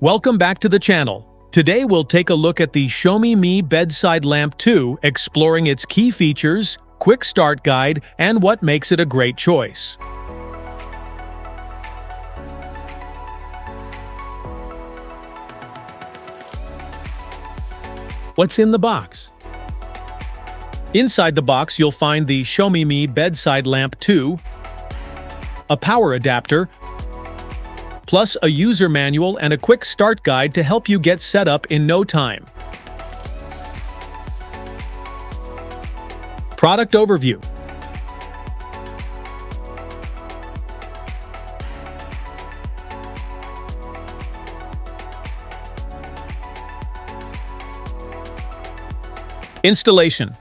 Welcome back to the channel. Today we'll take a look at the Xiaomi Mi Bedside Lamp 2, exploring its key features, quick start guide, and what makes it a great choice. What's in the box? Inside the box you'll find the Xiaomi Mi Bedside Lamp 2, a power adapter, plus a user manual and a quick start guide to help you get set up in no time. Product overview. Installation.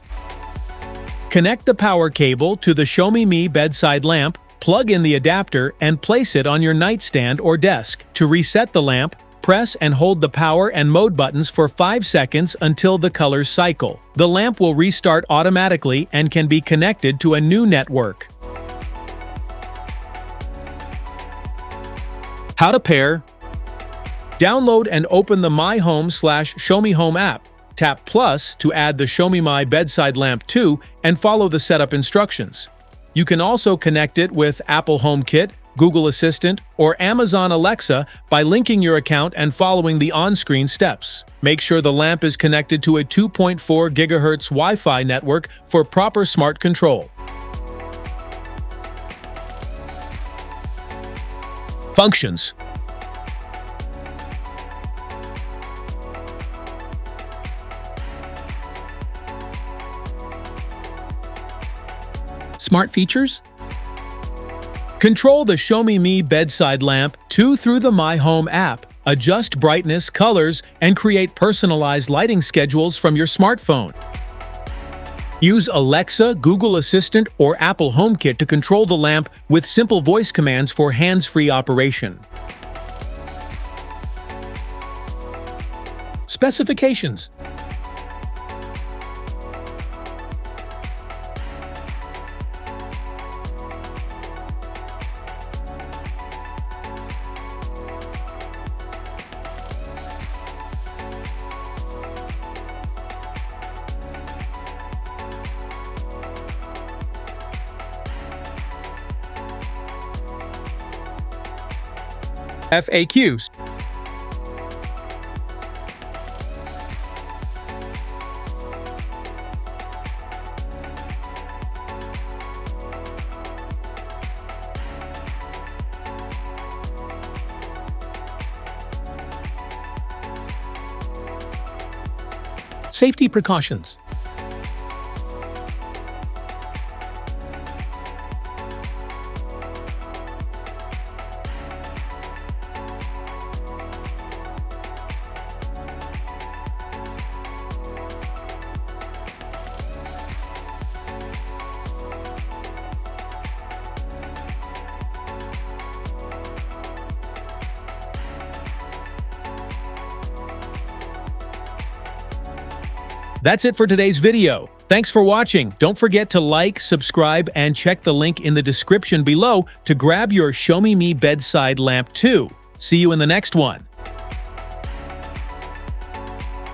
Connect the power cable to the Xiaomi Mi Bedside Lamp, plug in the adapter, and place it on your nightstand or desk. To reset the lamp, press and hold the power and mode buttons for 5 seconds until the colors cycle. The lamp will restart automatically and can be connected to a new network. How to pair. Download and open the My Home/Xiaomi Home app. Tap Plus to add the Xiaomi Mi Bedside Lamp 2 and follow the setup instructions. You can also connect it with Apple HomeKit, Google Assistant, or Amazon Alexa by linking your account and following the on-screen steps. Make sure the lamp is connected to a 2.4 GHz Wi-Fi network for proper smart control. Functions. Smart features? Control the Xiaomi Mi Bedside Lamp 2 through the My Home app. Adjust brightness, colors, and create personalized lighting schedules from your smartphone. Use Alexa, Google Assistant, or Apple HomeKit to control the lamp with simple voice commands for hands-free operation. Specifications. FAQs. Safety precautions. That's it for today's video. Thanks for watching. Don't forget to like, subscribe, and check the link in the description below to grab your Xiaomi Mi Bedside Lamp 2. See you in the next one.